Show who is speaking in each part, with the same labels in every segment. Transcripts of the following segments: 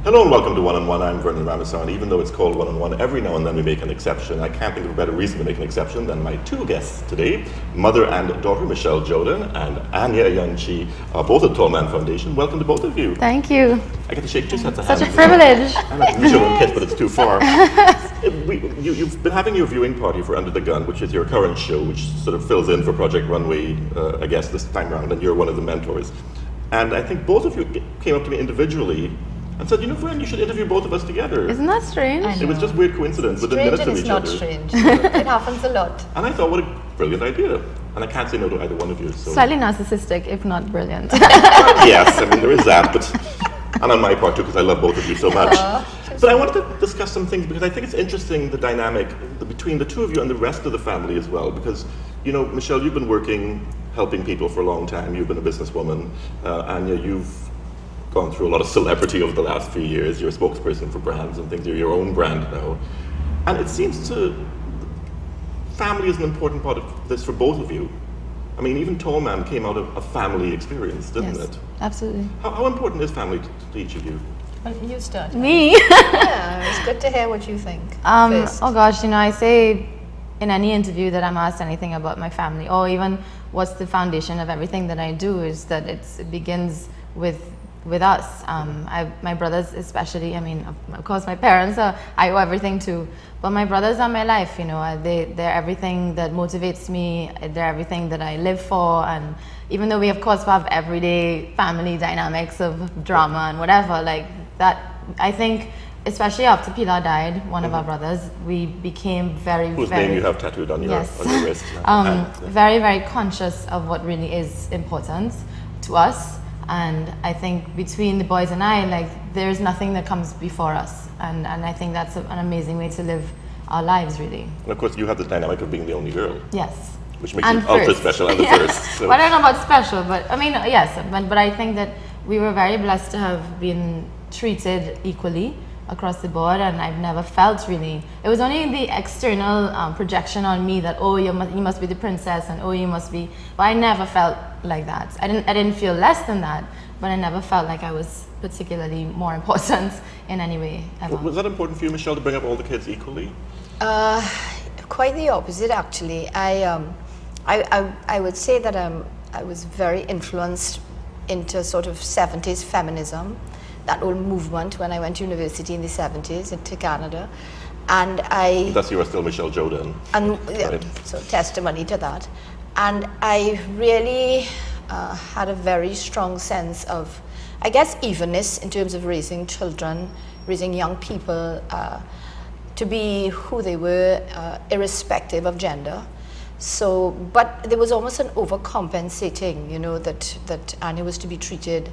Speaker 1: Hello and welcome to One on One. I'm Vernon Ramazan. Even though it's called One on One, every now and then we make an exception. I can't think of a better reason to make an exception than my two guests today, mother and daughter Michele Jodhan and Anya, Ayoung, Chee, both at Tall Man Foundation. Welcome to both of you.
Speaker 2: Thank you.
Speaker 1: I get to shake two sets of hands.
Speaker 2: Such a privilege.
Speaker 1: I like Michele won't kiss, but it's too far. You've been having your viewing party for Under the Gun, which is your current show, which sort of fills in for Project Runway, I guess, this time around, and you're one of the mentors. And I think both of you came up to me individually and said, you know, friend, you should interview both of us together.
Speaker 2: Isn't that strange?
Speaker 1: It was just weird coincidence within minutes of each other.
Speaker 3: Strange, it's not strange. It happens a lot.
Speaker 1: And I thought, what a brilliant idea. And I can't say no to either one of you. So.
Speaker 2: Slightly narcissistic, if not brilliant.
Speaker 1: Yes, I mean, there is that, and on my part too, because I love both of you so much. But I wanted to discuss some things because I think it's interesting, the dynamic between the two of you and the rest of the family as well. Because, you know, Michele, you've been working, helping people for a long time. You've been a businesswoman. Anya, you've gone through a lot of celebrity over the last few years. You're a spokesperson for brands and things. You're your own brand now. And it seems family is an important part of this for both of you. I mean, even Tall Man came out of a family experience, didn't it?
Speaker 2: Absolutely.
Speaker 1: How important is family to each of you?
Speaker 3: Well, you start.
Speaker 2: Me?
Speaker 3: Yeah, it's good to hear what you think. First.
Speaker 2: Oh gosh, you know, I say in any interview that I'm asked anything about my family, or even what's the foundation of everything that I do, is that it begins with us. My brothers especially, I mean, of course my parents I owe everything to, but my brothers are my life, you know. They're everything that motivates me, they're everything that I live for. And even though we of course have everyday family dynamics of drama and whatever, like that, I think especially after Pilar died, one of our brothers, we became very
Speaker 1: Whose name you have tattooed on your wrist.
Speaker 2: Very, very conscious of what really is important to us. And I think between the boys and I, like, there's nothing that comes before us. And I think that's an amazing way to live our lives, really.
Speaker 1: And of course you have the dynamic of being the only girl.
Speaker 2: Yes.
Speaker 1: Which makes you ultra special and the first. So.
Speaker 2: Well, I don't know about special, but I mean, yes, but I think that we were very blessed to have been treated equally across the board, and I've never felt really, it was only the external projection on me that, oh, you must be the princess, and oh, you must be, but I never felt like that. I didn't feel less than that, but I never felt like I was particularly more important in any way ever.
Speaker 1: Was that important for you, Michele, to bring up all the kids equally?
Speaker 3: Quite the opposite, actually. I would say that I was very influenced into sort of 70s feminism, that whole movement when I went to university in the 70s into Canada. And
Speaker 1: thus you are still Michele Jodhan.
Speaker 3: And right. So testimony to that. And I really had a very strong sense of, I guess, evenness in terms of raising children, raising young people to be who they were, irrespective of gender. So, but there was almost an overcompensating, you know, that Anya was to be treated.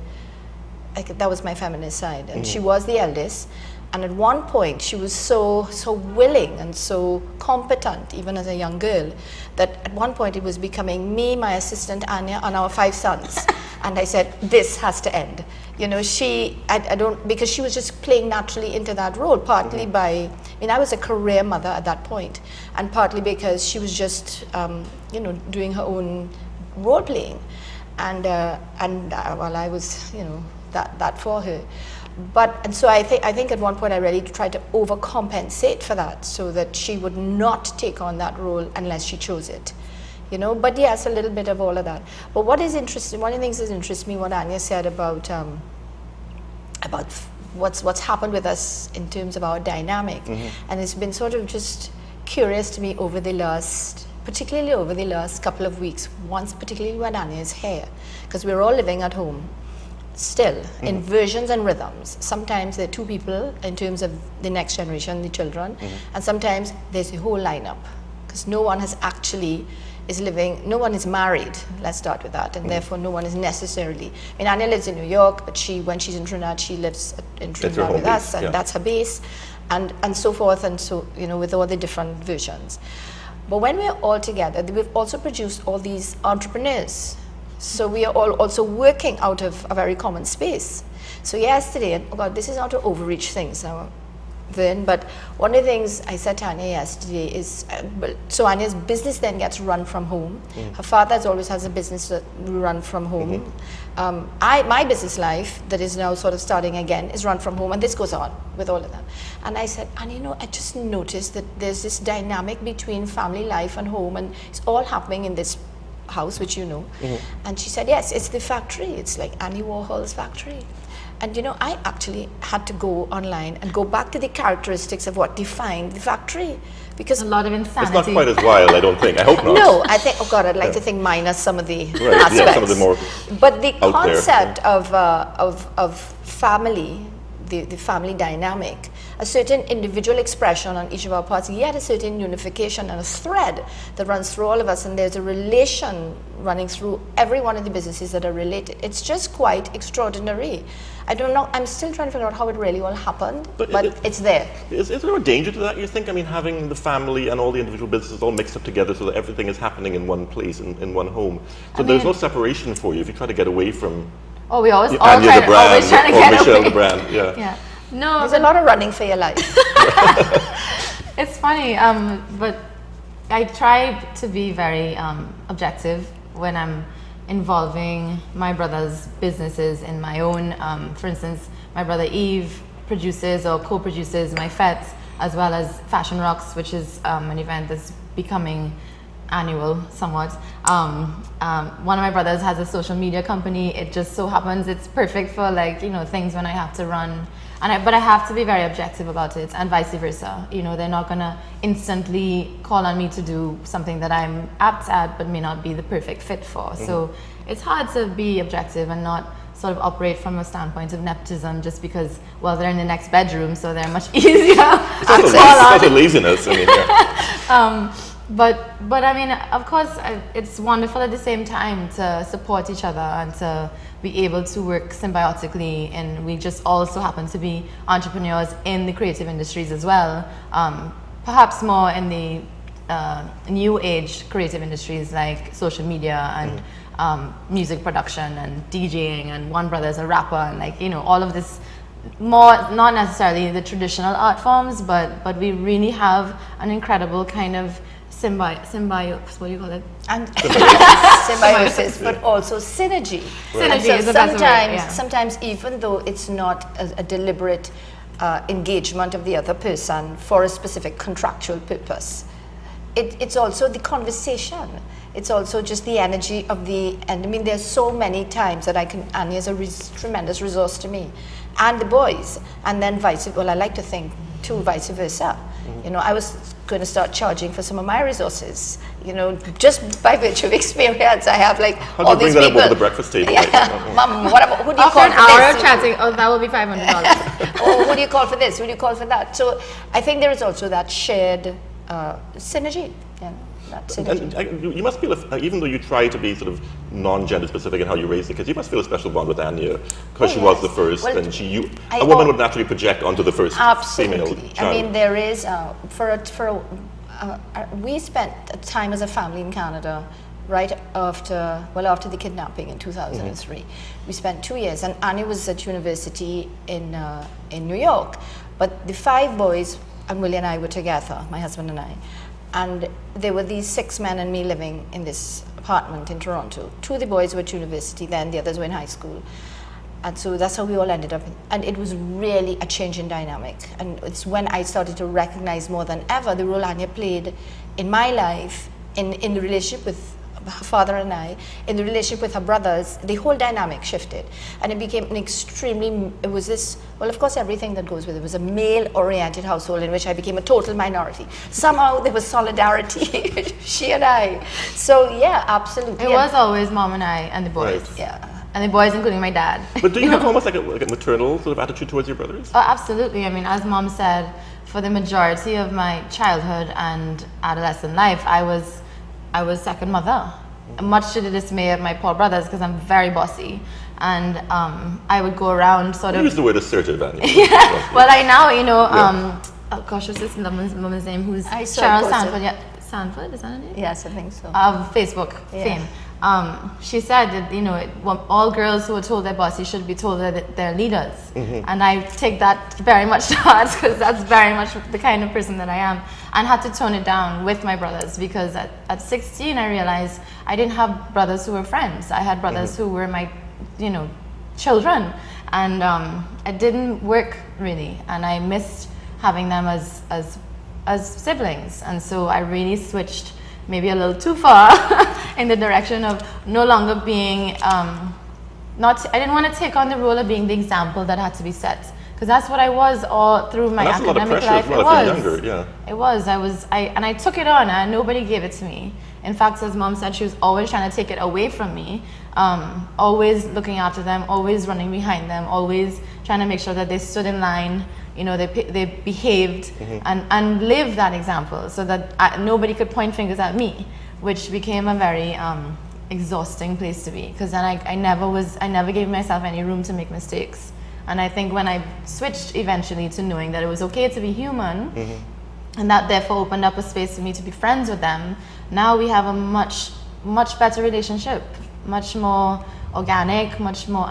Speaker 3: That was my feminist side, and she was the eldest. And at one point, she was so willing and so competent, even as a young girl, that at one point it was becoming me, my assistant Anya, and our 5 sons. And I said, this has to end. You know, because she was just playing naturally into that role, partly I was a career mother at that point, and partly because she was just, doing her own role playing. And while I was, that for her. And so I think at one point I really tried to overcompensate for that so that she would not take on that role unless she chose it. You know, but yes, a little bit of all of that. But what is interesting, one of the things that interests me, what Anya said about what's happened with us in terms of our dynamic. And it's been sort of just curious to me particularly over the last couple of weeks, once particularly when Anya is here, because we're all living at home still in versions and rhythms. Sometimes there are 2 people in terms of the next generation, the children, and sometimes there's a whole lineup, because no one no one is married, let's start with that, and therefore no one is necessarily, Anya lives in New York, but when she's in Trinidad, she lives in Trinidad with us, and that's her base, and so forth, and so, with all the different versions. But when we're all together, we've also produced all these entrepreneurs. So we are all also working out of a very common space. So yesterday, and oh God, this is not to overreach things. Now, then. But one of the things I said to Anya yesterday is, so Anya's business then gets run from home. Her father always has a business that we run from home. My business life that is now sort of starting again is run from home, and this goes on with all of them. And I said, and you know, I just noticed that there's this dynamic between family life and home, and it's all happening in this house, which you know. And she said, yes, it's the factory. It's like Andy Warhol's factory. And you know, I actually had to go online and go back to the characteristics of what defined the factory, because
Speaker 2: a lot of insanity.
Speaker 1: It's not quite as wild, I don't think. I hope not.
Speaker 3: No, I think, oh God, I'd like to think minus some of the
Speaker 1: Right,
Speaker 3: aspects.
Speaker 1: yeah, some of the more
Speaker 3: but the
Speaker 1: out there,
Speaker 3: concept of family, the family dynamic, a certain individual expression on each of our parts, yet a certain unification and a thread that runs through all of us, and there's a relation running through every one of the businesses that are related. It's just quite extraordinary. I don't know, I'm still trying to figure out how it really all happened, but it's there.
Speaker 1: Is there a danger to that, you think? I mean, having the family and all the individual businesses all mixed up together so that everything is happening in one place, in one home. So there's no separation for you if you try to get away from
Speaker 2: We always
Speaker 1: Anya the brand
Speaker 2: always trying to
Speaker 1: or
Speaker 2: get
Speaker 1: Michele
Speaker 2: away.
Speaker 1: the brand. Yeah.
Speaker 2: No,
Speaker 3: There's a lot of running for your life.
Speaker 2: it's funny, but I try to be very objective when I'm involving my brother's businesses in my own. For instance, my brother Eve produces or co-produces my fete, as well as Fashion Rocks, which is an event that's becoming annual somewhat. One of my brothers has a social media company. It just so happens it's perfect for things when I have to run. But I have to be very objective about it, and vice versa. They're not gonna instantly call on me to do something that I'm apt at, but may not be the perfect fit for. So it's hard to be objective and not sort of operate from a standpoint of nepotism just because, they're in the next bedroom, so they're much easier.
Speaker 1: It's also laziness. I mean, yeah.
Speaker 2: But I mean, of course, it's wonderful at the same time to support each other and to be able to work symbiotically. And we just also happen to be entrepreneurs in the creative industries as well. Perhaps more in the new age creative industries like social media and music production and DJing. And one brother's a rapper, and all of this. More not necessarily the traditional art forms, but we really have an incredible kind of symbiosis. What do you call it?
Speaker 3: And symbiosis, but also synergy.
Speaker 2: Synergy
Speaker 3: so
Speaker 2: is the best way, yeah.
Speaker 3: Sometimes even though it's not a deliberate engagement of the other person for a specific contractual purpose, it's also the conversation. It's also just the energy of and I mean, there's so many times that Anya's a tremendous resource to me, and the boys, and then I like to think too, vice versa. I was going to start charging for some of my resources, just by virtue of experience. I have
Speaker 1: How
Speaker 3: all
Speaker 1: do you
Speaker 3: these
Speaker 1: bring that
Speaker 3: people.
Speaker 1: up over the breakfast table?
Speaker 3: Mom, who do you
Speaker 2: After
Speaker 3: call
Speaker 2: an
Speaker 3: for
Speaker 2: hour
Speaker 3: this?
Speaker 2: of chatting, that will be $500.
Speaker 3: Oh, who do you call for this? Who do you call for that? So I think there is also that shared synergy. That synergy.
Speaker 1: And you must feel, even though you try to be sort of non-gender specific in how you raise the kids, you must feel a special bond with Anya because she was the first, and a woman would naturally project onto the first female child.
Speaker 3: I mean, there is we spent time as a family in Canada right after the kidnapping in 2003. We spent 2 years, and Anya was at university in New York, but the 5 boys and Willie and I were together, my husband and I. And there were these 6 men and me living in this apartment in Toronto. 2 of the boys were at university then, the others were in high school. And so that's how we all ended up. And it was really a change in dynamic. And it's when I started to recognize more than ever the role Anya played in my life, in the relationship with her father and I, in the relationship with her brothers. The whole dynamic shifted. And it became of course everything that goes with it was a male-oriented household in which I became a total minority. Somehow there was solidarity, she and I. So yeah, absolutely.
Speaker 2: It was always mom and I and the boys.
Speaker 1: Right.
Speaker 3: Yeah.
Speaker 2: And the boys, including my dad.
Speaker 1: But do you have almost like a maternal sort of attitude towards your brothers?
Speaker 2: Oh, absolutely. I mean, as mom said, for the majority of my childhood and adolescent life, I was second mother, much to the dismay of my poor brothers because I'm very bossy. And I would go around sort of...
Speaker 1: Use the word assertive, Anya.
Speaker 2: Well, I now, oh gosh, what's this woman's name? Who's Cheryl Sanford? Yeah, Sanford, is that her name?
Speaker 3: Yes, I think so.
Speaker 2: Of Facebook fame. she said that, you know, all girls who are told they're bossy should be told that they're leaders. And I take that very much to heart, because that's very much the kind of person that I am, and had to tone it down with my brothers, because at 16 I realized I didn't have brothers who were friends. I had brothers who were my, you know, children, and it didn't work really, and I missed having them as siblings, and so I really switched maybe a little too far in the direction of no longer being I didn't want to take on the role of being the example that had to be set, because that's what I was all through my academic life.
Speaker 1: It was.
Speaker 2: It was. And I took it on, and nobody gave it to me. In fact, as Mom said, she was always trying to take it away from me, always looking after them, always running behind them, always trying to make sure that they stood in line, you know, they behaved and lived that example, so that nobody could point fingers at me, which became a very exhausting place to be, because then I never gave myself any room to make mistakes. And I think when I switched eventually to knowing that it was okay to be human, and that therefore opened up a space for me to be friends with them, now we have a much better relationship, much more organic, much more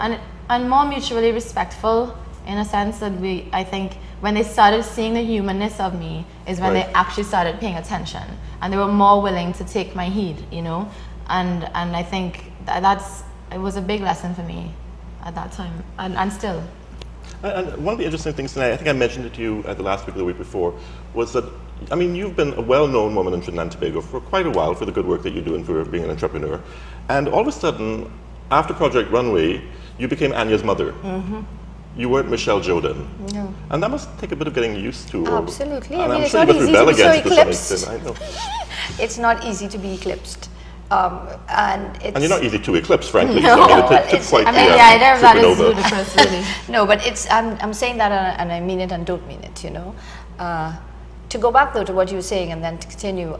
Speaker 2: and more mutually respectful, in a sense that I think when they started seeing the humanness of me is when they actually started paying attention, and they were more willing to take my heed, you know, and I think it was a big lesson for me at that time, and still.
Speaker 1: And one of the interesting things tonight, I think I mentioned it to you at the last week or the week before, was that, I mean, you've been a well-known woman in Trinidad and Tobago for quite a while for the good work that you're doing for being an entrepreneur, and all of a sudden, after Project Runway, you became Anya's mother. You weren't Michele Jodhan. No. And that must take a bit of getting used to.
Speaker 3: Absolutely.
Speaker 1: And
Speaker 3: I mean,
Speaker 1: I'm sure you must rebel against it to some extent. I know.
Speaker 3: It's not easy to be eclipsed. And
Speaker 1: you're not easy to eclipse, frankly.
Speaker 3: No,
Speaker 1: so, I mean, it took quite
Speaker 2: that is ludicrous, really.
Speaker 3: No, but I'm saying that, and I mean it and don't mean it, you know. To go back though to what you were saying and then to continue,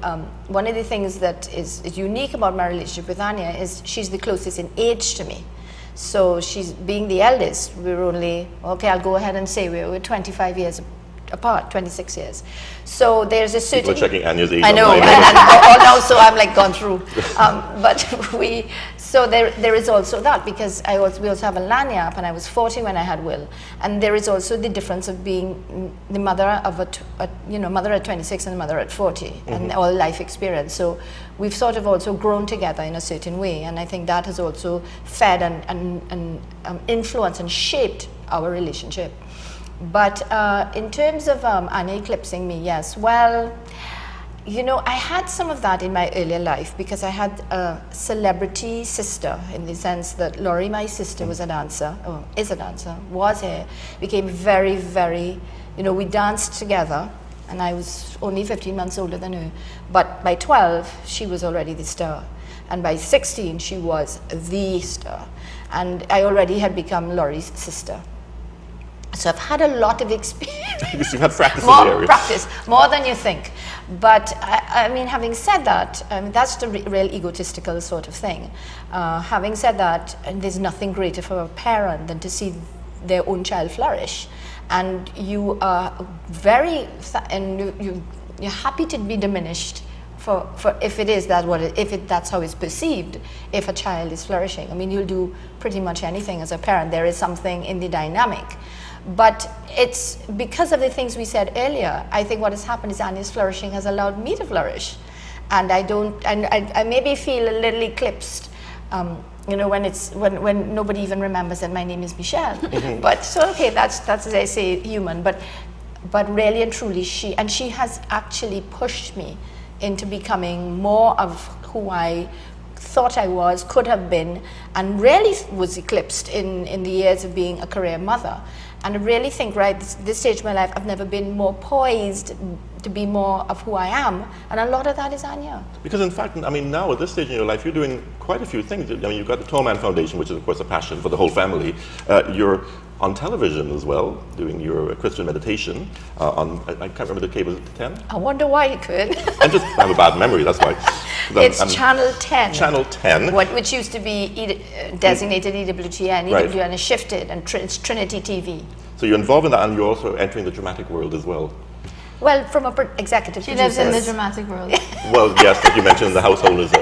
Speaker 3: one of the things that is unique about my relationship with Anya is she's the closest in age to me. So she's being the eldest. We're only, okay, I'll go ahead and say we're 25 years apart, 26 years. So there's a certain...
Speaker 1: People are checking Anya's age.
Speaker 3: I know, and now so I'm like gone through. So there is also that, because we also have a lanyard, and I was 40 when I had Will. And there is also the difference of being the mother of mother at 26 and mother at 40, and all life experience. So we've sort of also grown together in a certain way, and I think that has also fed and influenced and shaped our relationship. But in terms of Anya eclipsing me, yes, well, you know, I had some of that in my earlier life, because I had a celebrity sister, in the sense that Laurie, my sister, was a dancer, or is a dancer, was here, became very, very, you know, we danced together, and I was only 15 months older than her. But by 12, she was already the star. And by 16, she was the star. And I already had become Laurie's sister. So I've had a lot of experience.
Speaker 1: You've had practice in the area.
Speaker 3: Practice, more than you think. But I mean, having said that, that's the real egotistical sort of thing. Having said that, there's nothing greater for a parent than to see their own child flourish. And you are you're happy to be diminished for if it is that that's how it's perceived, if a child is flourishing. I mean, you'll do pretty much anything as a parent. There is something in the dynamic. But it's because of the things we said earlier. I think what has happened is Anya's flourishing has allowed me to flourish, and I maybe feel a little eclipsed, you know, when nobody even remembers that my name is Michele. But so okay, that's as I say, human. But really and truly, she has actually pushed me into becoming more of who I thought I was, could have been, and really was eclipsed in the years of being a career mother. And I really think, right, this stage of my life, I've never been more poised to be more of who I am. And a lot of that is Anya.
Speaker 1: Because in fact, I mean, now at this stage in your life, you're doing quite a few things. I mean, you've got the Tall Man Foundation, which is, of course, a passion for the whole family. You're on television as well, doing your Christian meditation on, I can't remember the cable, is it 10?
Speaker 3: I wonder why you could.
Speaker 1: I have a bad memory, that's why.
Speaker 3: It's Channel 10.
Speaker 1: Channel 10.
Speaker 3: Which used to be designated EWTN. EWTN has shifted, and it's Trinity TV.
Speaker 1: So you're involved in that, and you're also entering the dramatic world as well.
Speaker 3: Well, from an executive
Speaker 2: She
Speaker 3: producer.
Speaker 2: lives in the dramatic world.
Speaker 1: Well, yes, like you mentioned, the household is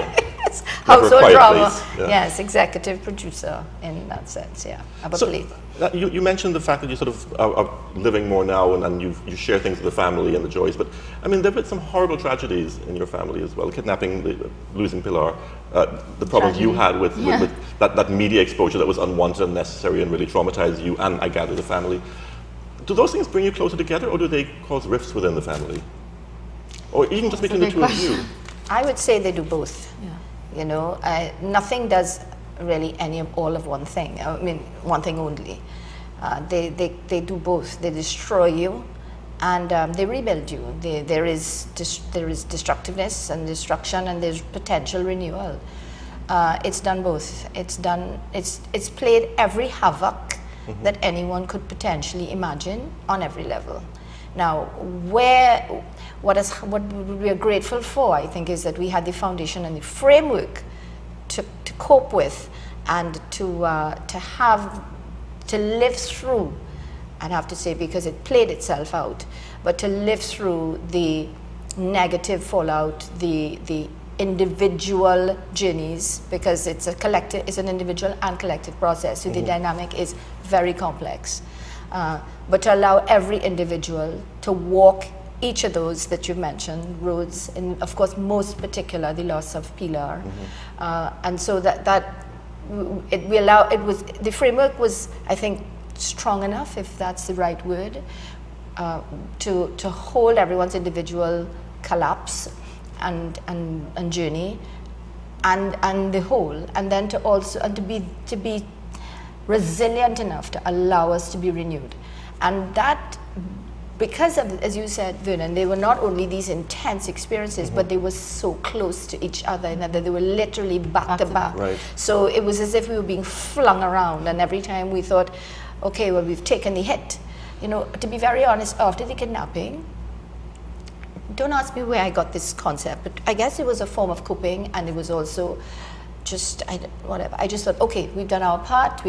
Speaker 3: household
Speaker 1: quiet
Speaker 3: drama.
Speaker 1: place, yeah.
Speaker 3: Yes, executive producer in that sense, yeah. Of a play.
Speaker 1: You mentioned the fact that you sort of are living more now and you share things with the family and the joys, but I mean, there have been some horrible tragedies in your family as well. Kidnapping, losing Pilar, the problems you had with that media exposure that was unwanted, unnecessary, and really traumatized you and, I gather, the family. Do those things bring you closer together, or do they cause rifts within the family? Or even just between the two of you?
Speaker 3: I would say they do both.
Speaker 2: Yeah.
Speaker 3: You know, nothing does really all of one thing. I mean, one thing only. They do both. They destroy you, and they rebuild you. There is destructiveness and destruction, and there's potential renewal. It's done both. It's played every havoc that anyone could potentially imagine on every level. Now, what we are grateful for, I think, is that we had the foundation and the framework to cope with and to live through. I'd have to say, because it played itself out, but to live through the negative fallout, the individual journeys, because it's an individual and collective process, so the dynamic is very complex. But to allow every individual to walk each of those that you've mentioned, roads, and of course most particular the loss of Pilar, and so the framework was, I think, strong enough, if that's the right word, to hold everyone's individual collapse and journey, and the whole, and then to be resilient enough to allow us to be renewed. And that, because of, as you said, Vernon, they were not only these intense experiences, but they were so close to each other, in that they were literally back to back.
Speaker 1: Right.
Speaker 3: So it was as if we were being flung around, and every time we thought, okay, well, we've taken the hit. You know, to be very honest, after the kidnapping, don't ask me where I got this concept, but I guess it was a form of coping, and it was also just whatever. I just thought, okay, we've done our part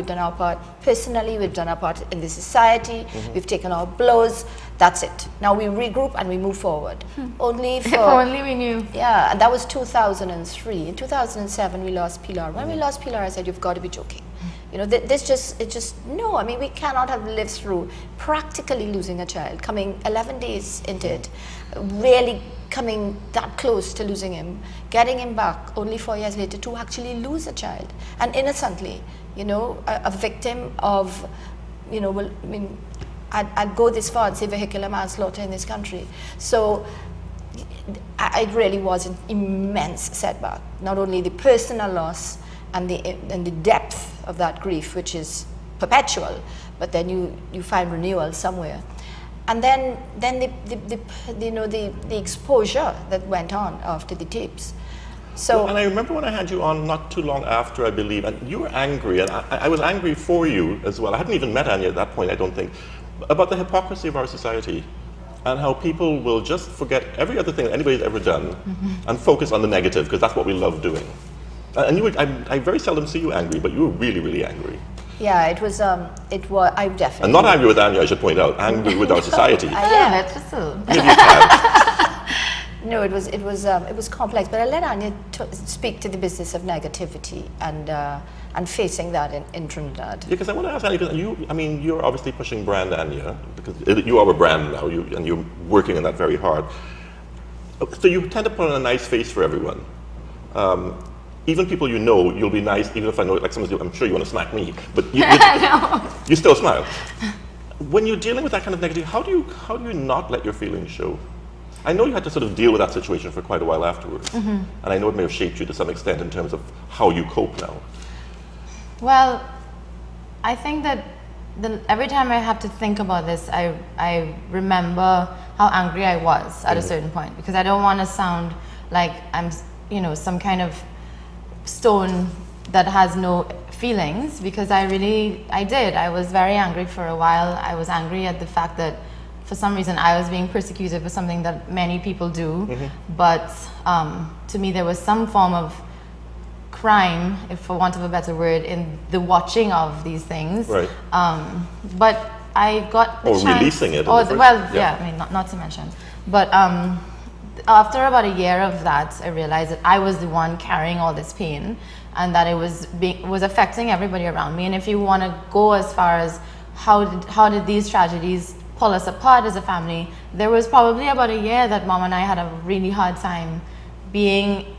Speaker 3: personally, we've done our part in the society, we've taken our blows, that's it. Now we regroup and we move forward. Only for...
Speaker 2: If only we knew.
Speaker 3: Yeah, and that was 2003. In 2007, we lost Pilar. When we lost Pilar, I said, you've got to be joking. You know, no, I mean, we cannot have lived through practically losing a child, coming 11 days into it, really coming that close to losing him, getting him back only 4 years later to actually lose a child, and innocently, you know, a victim of, you know, well, I mean, I'd go this far and say vehicular manslaughter in this country. So it really was an immense setback, not only the personal loss and the depth of that grief, which is perpetual, but then you find renewal somewhere. And then the exposure that went on after the tapes. So,
Speaker 1: well, and I remember when I had you on not too long after, I believe, and you were angry, and I was angry for you as well. I hadn't even met Anya at that point, I don't think, about the hypocrisy of our society and how people will just forget every other thing that anybody's ever done and focus on the negative, because that's what we love doing. And you were, I very seldom see you angry, but you were really, really angry.
Speaker 3: Yeah, I definitely...
Speaker 1: And not angry with Anya, I should point out, angry with our society.
Speaker 2: Yeah, that's so.
Speaker 1: Maybe you can.
Speaker 3: No, it was complex, but I let Anya speak to the business of negativity and facing that in Trinidad.
Speaker 1: Yeah, because I want to ask Anya, because you're obviously pushing brand Anya, because you are a brand now, and you're working on that very hard. So you tend to put on a nice face for everyone. Even people you know, you'll be nice, even if I know, like someone's, I'm sure you want to smack me, but you still smile. When you're dealing with that kind of negativity, how do you not let your feelings show? I know you had to sort of deal with that situation for quite a while afterwards, and I know it may have shaped you to some extent in terms of how you cope now.
Speaker 2: Well, I think that every time I have to think about this, I remember how angry I was at a certain point, because I don't want to sound like I'm, some kind of stone that has no feelings, because I did. I was very angry for a while. I was angry at the fact that for some reason I was being persecuted for something that many people do, but to me there was some form of crime, if for want of a better word, in the watching of these things. Right. But I got the chance,
Speaker 1: releasing it.
Speaker 2: I mean, not to mention, but after about a year of that, I realized that I was the one carrying all this pain, and that it was affecting everybody around me. And if you want to go as far as how did these tragedies pull us apart as a family, there was probably about a year that Mom and I had a really hard time being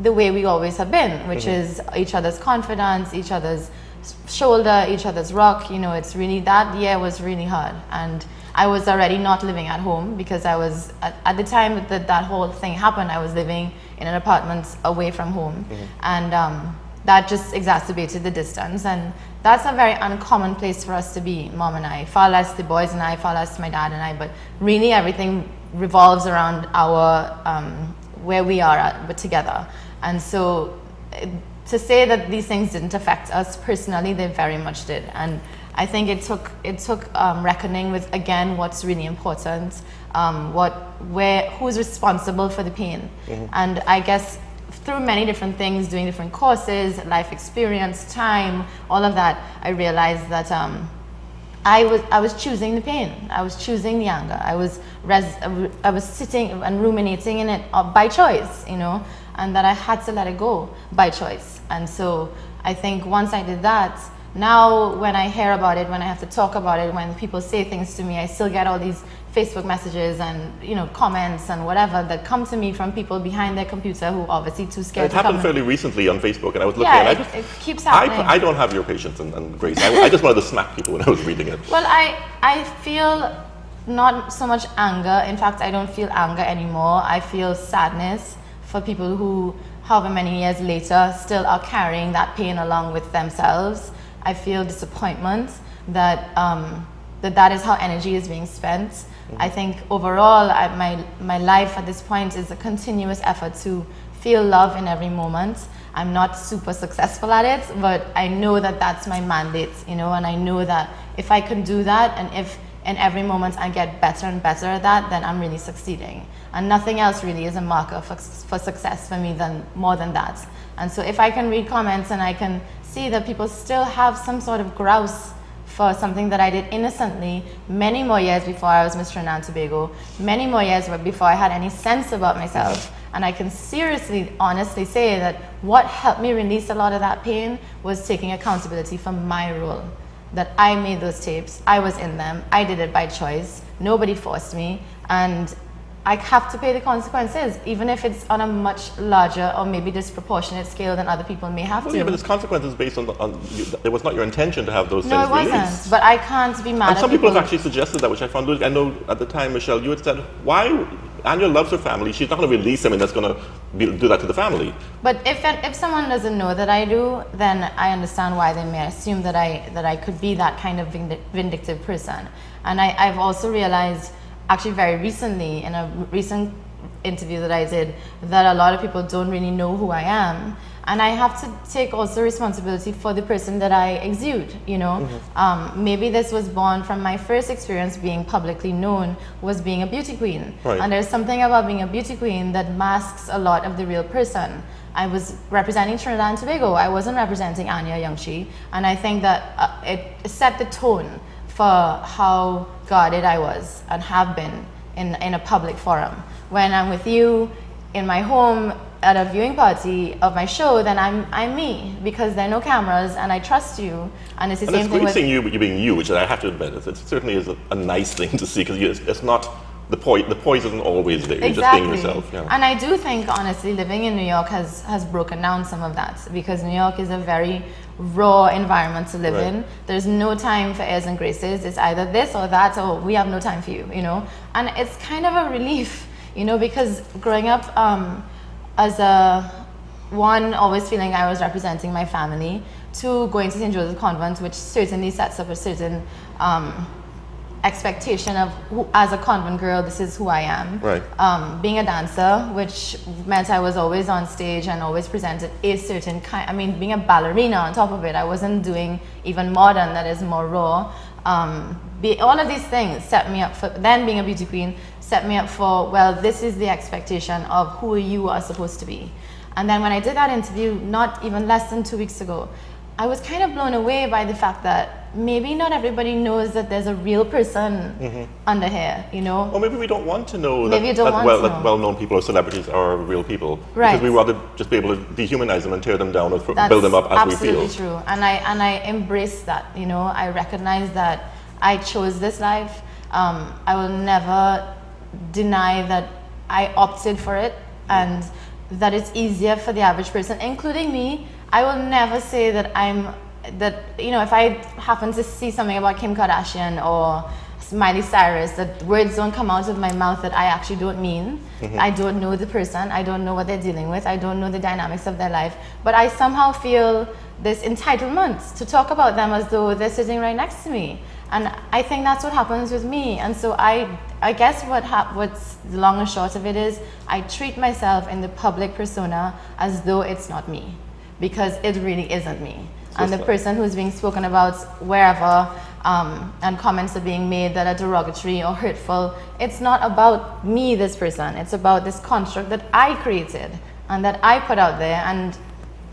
Speaker 2: the way we always have been, which is each other's confidants, each other's shoulder, each other's rock. You know, it's really, that year was really hard. And I was already not living at home because I was, at the time that whole thing happened, I was living in an apartment away from home. And that just exacerbated the distance. And that's a very uncommon place for us to be, Mom and I, far less the boys and I, far less my dad and I, but really everything revolves around our, where we are together. And so to say that these things didn't affect us personally, they very much did. And I think it took reckoning with, again, what's really important, who's responsible for the pain. And I guess through many different things, doing different courses, life experience, time, all of that, I realized that I was choosing the pain. I was choosing the anger. I was sitting and ruminating in it by choice, you know, and that I had to let it go by choice. And so I think once I did that, now when I hear about it, when I have to talk about it, when people say things to me, I still get all these Facebook messages and, you know, comments and whatever that come to me from people behind their computer who obviously too scared
Speaker 1: to
Speaker 2: come. It
Speaker 1: happened fairly recently on Facebook, and I was looking
Speaker 2: yeah,
Speaker 1: and
Speaker 2: it keeps happening.
Speaker 1: I don't have your patience and grace. I just wanted to smack people when I was reading it.
Speaker 2: Well, I feel not so much anger. In fact, I don't feel anger anymore. I feel sadness for people who, however many years later, still are carrying that pain along with themselves. I feel disappointment that that is how energy is being spent. I think overall, my life at this point is a continuous effort to feel love in every moment. I'm not super successful at it, but I know that that's my mandate, you know, and I know that if I can do that, and if in every moment I get better and better at that, then I'm really succeeding. And nothing else really is a marker for success for me more than that. And so if I can read comments and I can see that people still have some sort of grouse for something that I did innocently many more years before I was Miss Trinidad and Tobago, many more years before I had any sense about myself, and I can seriously, honestly say that what helped me release a lot of that pain was taking accountability for my role. That I made those tapes, I was in them, I did it by choice, nobody forced me, and I have to pay the consequences, even if it's on a much larger or maybe disproportionate scale than other people may have to.
Speaker 1: Yeah, but there's consequences based on it was not your intention to have those
Speaker 2: no,
Speaker 1: things released.
Speaker 2: No, it wasn't. But I can't be mad
Speaker 1: and
Speaker 2: at
Speaker 1: some people have actually suggested that, which I found. I know at the time, Michele, you had said, why? Anya loves her family. She's not going to release something that's going to do that to the family.
Speaker 2: But if someone doesn't know that I do, then I understand why they may assume that I could be that kind of vindictive person. And I've also realized, actually very recently, in a recent interview that I did, that a lot of people don't really know who I am. And I have to take also responsibility for the person that I exude, you know. Maybe this was born from my first experience being publicly known, was being a beauty queen.
Speaker 1: Right.
Speaker 2: And there's something about being a beauty queen that masks a lot of the real person. I was representing Trinidad and Tobago. I wasn't representing Anya, Ayoung, Chee. And I think that it set the tone for how guarded I was and have been in a public forum. When I'm with you in my home at a viewing party of my show, then I'm me, because there are no cameras and I trust you. And it's the same thing with...
Speaker 1: it's great seeing you being you, which I have to admit, it certainly is a nice thing to see, because it's not... The poise isn't always there. You're just being yourself. Yeah.
Speaker 2: And I do think, honestly, living in New York has broken down some of that, because New York is a very raw environment to live in. There's no time for airs and graces. It's either this or that, or we have no time for you, you know. And it's kind of a relief, you know, because growing up as one, always feeling I was representing my family, two, going to St. Joseph Convent, which certainly sets up a certain expectation of who, as a convent girl, this is who I am.
Speaker 1: Right.
Speaker 2: Being a dancer, which meant I was always on stage and always presented a certain kind. I mean, being a ballerina on top of it, I wasn't doing even modern, that is more raw. All of these things set me up for, then being a beauty queen, set me up for, well, this is the expectation of who you are supposed to be. And then when I did that interview, not even less than 2 weeks ago, I was kind of blown away by the fact that maybe not everybody knows that there's a real person under here, you know?
Speaker 1: Or maybe we don't want to know
Speaker 2: Maybe you don't want to
Speaker 1: that
Speaker 2: know.
Speaker 1: well-known people or celebrities are real people.
Speaker 2: Right.
Speaker 1: Because we rather just be able to dehumanize them and tear them down or
Speaker 2: That's
Speaker 1: build them up as we
Speaker 2: absolutely
Speaker 1: feel.
Speaker 2: true. And I embrace that, you know? I recognize that I chose this life. I will never deny that I opted for it and that it's easier for the average person, including me. I will never say that you know, if I happen to see something about Kim Kardashian or Miley Cyrus, that words don't come out of my mouth that I actually don't mean. I don't know the person, I don't know what they're dealing with, I don't know the dynamics of their life, but I somehow feel this entitlement to talk about them as though they're sitting right next to me. And I think that's what happens with me. And so I guess what's the long and short of it is I treat myself in the public persona as though it's not me, because it really isn't me. And the person who's being spoken about wherever and comments are being made that are derogatory or hurtful, it's not about me, this person. It's about this construct that I created and that I put out there, and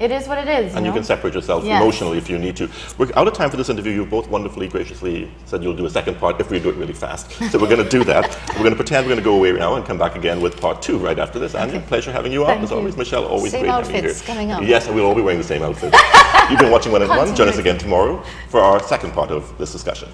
Speaker 2: it is what it is.
Speaker 1: And you can separate yourself emotionally if you need to. We're out of time for this interview. You both wonderfully, graciously said you'll do a second part if we do it really fast. So we're going to do that. We're going to pretend we're going to go away now and come back again with part 2 right after this. Anya, pleasure having you on as always. Michelle, always
Speaker 3: Same
Speaker 1: great having you here.
Speaker 3: outfits coming up.
Speaker 1: Yes, and we'll all be wearing the same outfits. You've been watching One and One. Join us again tomorrow for our second part of this discussion.